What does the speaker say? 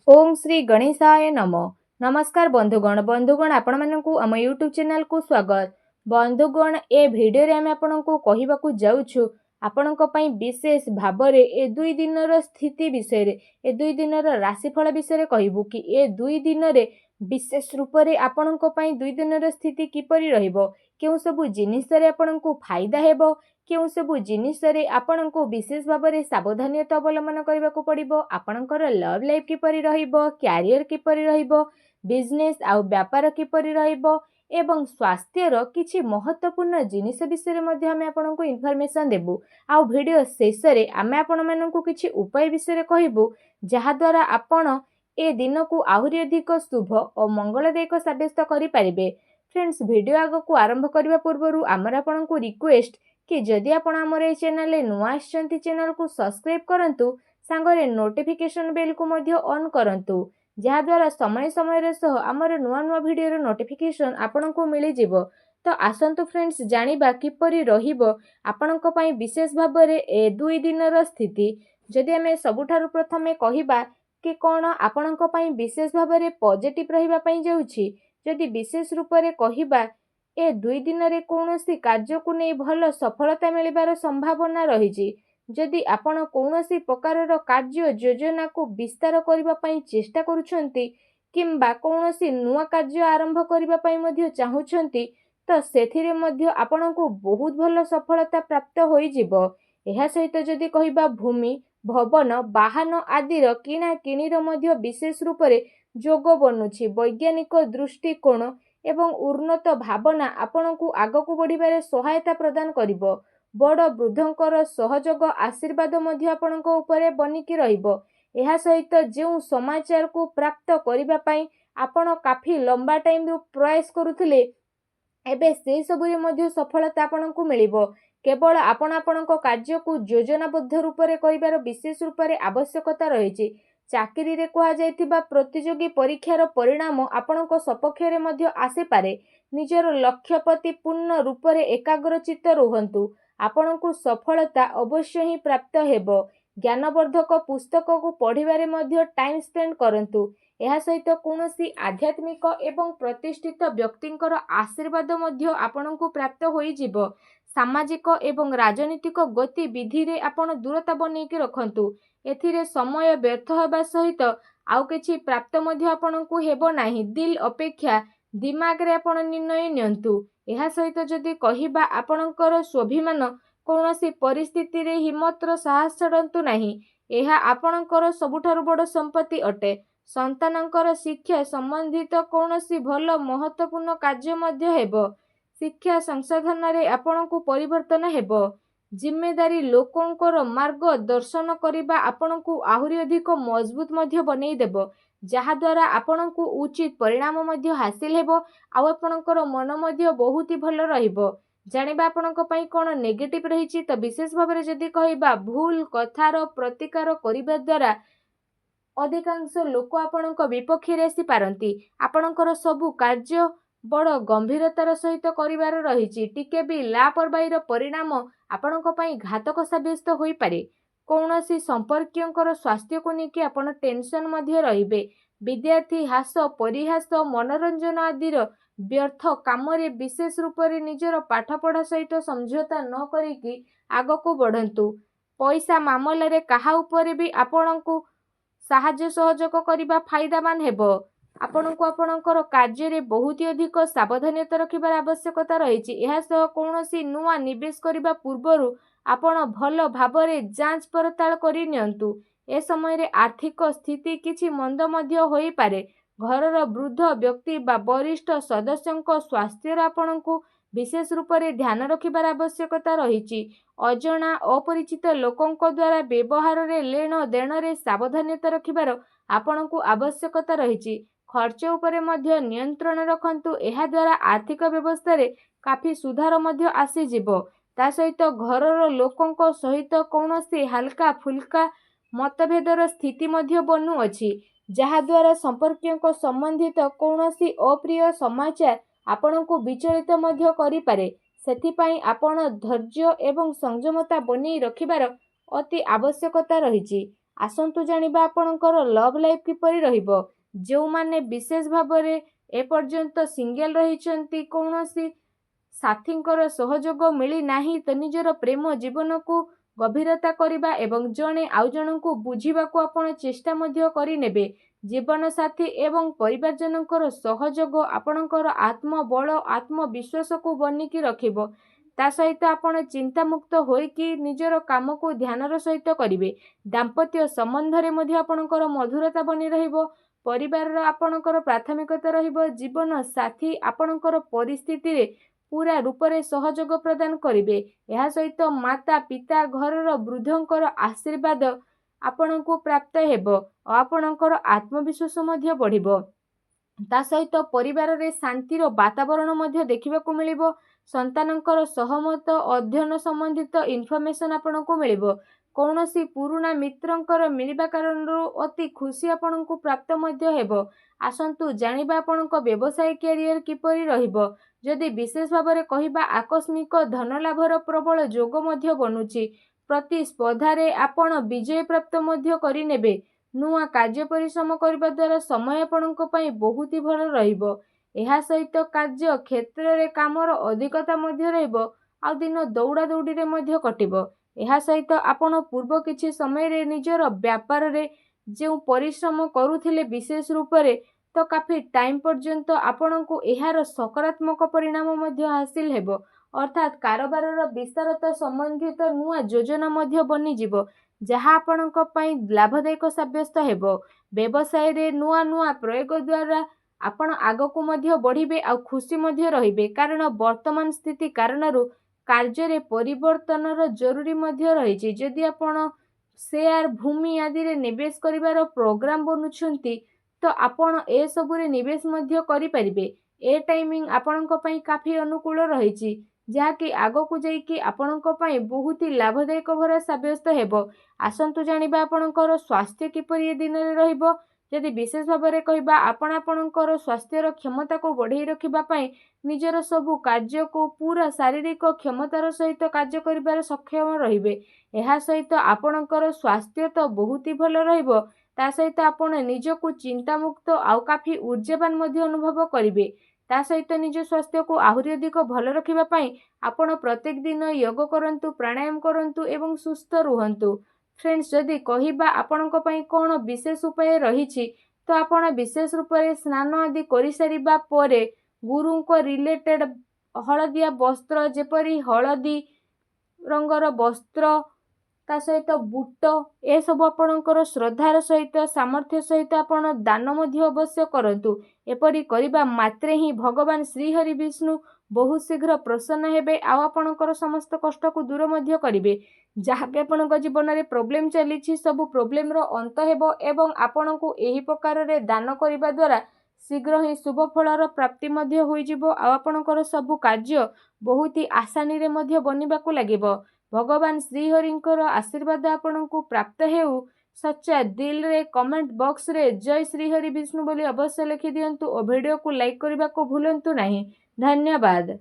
ओम श्री गणेशाय नमः। नमस्कार बंधुगण आपण मानकु आम यूट्यूब चैनल को स्वागत। बंधुगण ए भिडियो रे आम आपनकु कहिबाकु जाउछु आपनक पई विशेष भाबरे ए 2 दिनर स्थिति विषय रे ए 2 दिनर राशिफल विषय रे कहिबु कि ए 2 दिन रे विशेष रूप रे आपनक पई 2 दिनर स्थिति किपरि रहिबो, केउ सब जिनिस रे आपनकु फायदा हेबो, केउ सब जिनिस रे आपनकु विशेष भाबरे सावधानीता अवलंबन करबाकू पड़िबो, आपनकर लव लाइफ किपरि रहिबो, कैरियर किपरि रहिबो, बिजनेस आउ व्यापार किपरि रहिबो एवं स्वास्थ्यर किछि महत्वपूर्ण जिनिस विषय मध्ये आमे आपनकु इन्फॉर्मेशन देबु। आउ वीडियो शेष रे आमे आपण मानकु किछि उपाय विषय कहबु जहा द्वारा आपण ए दिन को आहुरी अधिक शुभ और मंगलदायक साब्यस्त करि पारिबे। फ्रेंड्स, वीडियो आग को आरंभ करबा पूर्वरु आमर आपनकु रिक्वेस्ट कि जदि आपण हमर ए चैनल रे नुआ आछंती चैनल को सब्सक्राइब करंतु, सांगरे नोटिफिकेशन बेल को मध्ये ऑन करंतु, जहा द्वारा समय समय रे सह हमर नुआ नुआ वीडियो रो नोटिफिकेशन आपनकु मिलि जिवो। तो आसंतु फ्रेंड्स, जानिबा किपरि रहिबो आपनक पई विशेष भाबरे ए 2 दिनर स्थिति। जदि हमें सबुठारु प्रथमे कहिबा कि कोन आपनक पई विशेष भाबरे पॉजिटिव रहिबा पई जाउछि, जदि विशेष रूप रे कहिबा ए 2 दिन रे कोनोसी कार्य को नै भल सफलता मिलिबार संभावना रहिछि। जदि आपण कोनोसी प्रकारर कार्य योजना को विस्तार करिबा पई चेष्टा करूछंती किंबा कोनोसी नुआ कार्य आरंभ करिबा पई मध्ये चाहुछंती, तो सेथिरे मध्ये आपणको बहुत भल सफलता प्राप्त होई जिवो। एहा सहित जदि कहिबा भूमि भवन वाहन आदिर किना किणीर मध्ये विशेष रूप रे जोग बनुछि। वैज्ञानिक दृष्टिकोण एवं उन्नत भावना आपणकु आगकु बढ़िबारे सहायता प्रदान करिवो। बड़ वृद्धंकर सहयोग आशीर्वाद मध्ये आपणक उपरे बनिकी रहिबो। एहा सहित जेउ समाचार को प्राप्त करिबा पई आपण काफी लंबा टाइम रु प्रयास करुथिले, एबे से सबुरे मध्ये सफलता आपणकु मिलिबो। केवल आपण आपणक कार्य को योजनाबद्ध रूप रे करिबार विशेष रूप रे आवश्यकता रहिछि। चाकरी रे कहा जायतिबा प्रतियोगी परीक्षार परिणाम आपणक सपक्ष रे मध्ये आसी पारे। निजर लक्ष्य प्रति पूर्ण रूप रे एकाग्रचित्त रुहंतु, आपणकु सफलता अवश्य ही प्राप्त हेबो। ज्ञानवर्धक पुस्तक को पढ़िबारे मध्ये टाइम स्पेंड करंतु। एहा सहित कोनोसी आध्यात्मिक एवं प्रतिष्ठित व्यक्तिंकर आशीर्वाद मध्ये आपणकु प्राप्त होई जिवो। सामाजिक एवं राजनीतिक गतिविधि रे आपण दूरता बनेकी रखंतु। एथिरे समय व्यर्थ होबा सहित आउ किछि प्राप्त मध्ये आपणकु हेबो नाही। दिल अपेक्षा दिमाग रे आपण निर्णय नियंतु। एहा सहित जदि कहिबा आपणकर स्वाभिमान कोनोसी परिस्थिति रे हिम्मतर साहस छडंतु नाही। एहा आपणकर सबुठारु बड़ संपत्ति अटे। संतानकर शिक्षा संबंधित कोनोसी भल महत्वपूर्ण कार्य मध्ये हेबो। शिक्षा संसाधन रे आपणकु परिवर्तन हेबो। जिम्मेदारी लोकंकर मार्ग दर्शन करिबा आपणकु आहुरी अधिक मजबूत मध्ये बनै देबो, जहा द्वारा आपणकु उचित परिणाम मध्ये हासिल हेबो। आ आपणकर मन मध्ये बहुत ही भल रहिबो। जानिबा आपणक पई कोन नेगेटिव रहिछि, त विशेष भाबरे जदि कहिबा भूल कथार प्रतिकार करिबा द्वारा अधिकांश लोक आपणक विपक्ष रे आसी पारंती। आपणकर सबु कार्य बड़ गंभीरतार सहित करिवार रहिछि। टिके भी लापरवाहीर परिणाम आपणक पई घातक साब्यस्त होई पारे। कौनसी संपर्कियंकर स्वास्थ्य को नेकी आपण टेंशन मध्ये रहिबे। विद्यार्थी हास परिहास मनोरंजन आदिर व्यर्थ काम रे विशेष रूप रे निजर पाठपढ़ा सहित समझौता न करिकी आगको बढ़ंतु। पैसा मामला रे काहा उपरे भी आपणकु साहाय्य सहयोग करिबा फायदामान हेबो। आपणकु आपणकर कार्य रे बहुत अधिक सावधानता रखिबार आवश्यकता रहिछि। एहा सह कोनोसी नुआ निवेश करिबा पूर्वरु आपण भल भाबरे जांच पड़ताल करि नियंतु। ए समय रे आर्थिक स्थिति किछि मंद मध्ये होई पारे। घरर वृद्ध व्यक्ति बा वरिष्ठ सदस्यंक स्वास्थ्य आपणकु विशेष रूप रे ध्यान रखिबार आवश्यकता रहिछि। अजणा अपरिचित लोकंक द्वारा व्यवहार रे लेन देन रे सावधानता रखिबार आपणकु आवश्यकता रहिछि। खर्च उपरे मध्ये नियंत्रण रखंतु। एहा द्वारा आर्थिक व्यवस्था रे काफी सुधार मध्ये आसी जिवो। ता सहित घरर लोकंक सहित कोनोसी हल्का फुल्का मतभेदर स्थिति मध्ये बनु अछि, जहा द्वारा संपर्कियंक संबंधित कोनोसी अप्रिय समाचार आपणकु विचलित मध्ये करि पारे। सेथिपाई आपण धैर्य एवं संयमता बनै रखिबार अति आवश्यकता रहिछि। आसंतु जानिबा आपणकर लव लाइफ किपरि रहिबो। जोमाने विशेष भाबरे एपर्यंत सिंगल रहिचंती कौनसी साथींकर सहयोग मिली नाही तो निजर प्रेम जीवन को गभीरता करिबा एवं जणे आउ जणको बुझिबाको आपण चेष्टा मध्य करिनेबे। जीवन साथी एवं परिवारजनकर सहयोग आपणकर आत्मबल आत्मविश्वास को बनिकी रखिबो। ता सहित आपण चिंतामुक्त होइकी निजर काम को ध्यानर सहित करिवे। दाम्पत्य संबंधरे मध्य आपणकर मधुरता बनी रहिबो। परिवार आपणकर प्राथमिकता रहिबो। जीवन साथी आपणकर परिस्थिति रे पूरा रूपरे सहयोग प्रदान करिवे। यह सहित माता पिता घरर वृद्धंकर आशीर्वाद आपणको प्राप्त हेबो और आपणकर आत्मविश्वास मध्य बढ़िबो। ता सहित परिवार रे शांतिर वातावरण मध्य देखिबाकू मिलिबो। संतानंकर सहमत अध्ययन संबंधित इनफॉरमेशन आपणको मिलिबो। कौनसी पुराना मित्रंकर मिलिबा कारणरू अति खुशी आपणको प्राप्त मध्य हेबो। आसंतु जानिबा आपणको व्यवसाय कैरियर किपरि रहिबो। जदि विशेष भाबरे कहिबा आकस्मिक धन लाभर प्रबल जोग मध्य बनुची। प्रतिस्पर्धारे आपण विजय प्राप्त मध्य करिनेबे। नुआ कार्य परिश्रम करबा द्वारा समय आपणको पई बहुत ही भल रहिबो। एहा सहित कार्य क्षेत्र रे कामर अधिकता मध्य रहिबो। आ दिन दौड़ा दौड़ी रे मध्य कटिबो। एहा सहित आपण पूर्व किछि समय रे निजर व्यापार रे जे परिश्रम करूथिले विशेष रूप रे तो काफी टाइम पर्यंत आपणको एहार सकारात्मक परिणाम मध्य हासिल हेबो। अर्थात कारोबार विस्तारत संबंधित नुआ योजना मध्य बनी जिवो जहाँ आपणको पई लाभदायक साब्यस्त हेबो। व्यवसाय रे नुआ नुआ प्रयोग द्वारा आपण आगको मध्य बढ़िबे आ खुशी मध्य रहिबे। कारण वर्तमान स्थिति कारणरू कार्य रे परिवर्तनर जरूरी मध्य रहिछि। जदि आपण शेयर भूमि आदि रे निवेश करिवार प्रोग्राम बनुछंती तो आपण ए सबुरे निवेश मध्य करि परिबे। ए टाइमिंग आपणको पई काफी अनुकूल रहिछि जहाँकि आगको जाइकी आपणको पई बहुत ही लाभदायक भरा साब्यस्त हेबो। आसंतु जानिबा आपणकर स्वास्थ्य किपरि ए दिन रे रहिबो। यदि विशेष भाबरे कहिबा आपणकर स्वास्थ्यर क्षमता को बढ़ाई रखिबा पई निजर सबु कार्य को पूरा शारीरिक क्षमतार सहित कार्य करिबार सक्षम रहिबे। एहा सहित आपणकर स्वास्थ्य तो बहुत ही भल रहिबो। ता सहित आपण निजको चिंतामुक्त आउ काफी ऊर्जावान मध्य अनुभव करिवे। ता सहित निज स्वास्थ्य को आहुरी अधिक भल रखिबा पई आपण प्रत्येक दिन योग करंतु प्राणायाम करंतु एवं सुस्थ रुहंतु। फ्रेंड्स जदि कहिबा आपणको पई कोन विशेष उपाय रहिछि तो आपण विशेष रूप रे स्नान आदि करि सारिबा परे गुरु को रिलेटेड हळदिया वस्त्र जेपरि हळदी रंगर वस्त्र ता सहित बूट ए सब आपणकर श्रद्धार सहित सामर्थ्य सहित आपण दान मध्य अवश्य करंतु। एपरि करिबा मात्रे ही भगवान श्री हरि विष्णु बहुत शीघ्र प्रसन्न हेबे आ आपणकर समस्त कष्ट को दूर मध्य करिवे। जहाँ भी आपणक जीवन में प्रोब्लेम चली सब प्रोब्लेम रो अंत हेबो एवं आपणको एही प्रकार रे दान करिबा द्वारा शीघ्र ही शुभ फलर प्राप्ति मध्य होई जिवो आ आपणकर सब कार्य बहुत ही आसानी रे मध्य बनिबाकू लागिबो। भगवान श्री हरिंकर आशीर्वाद आपणको प्राप्त हेउ। सच्चा दिल रे कमेंट बॉक्स रे जय श्री हरि विष्णु बोली अवश्य लिखि दियंतु और वीडियो को लाइक करबा को भूलंतु नहीं। धन्यवाद।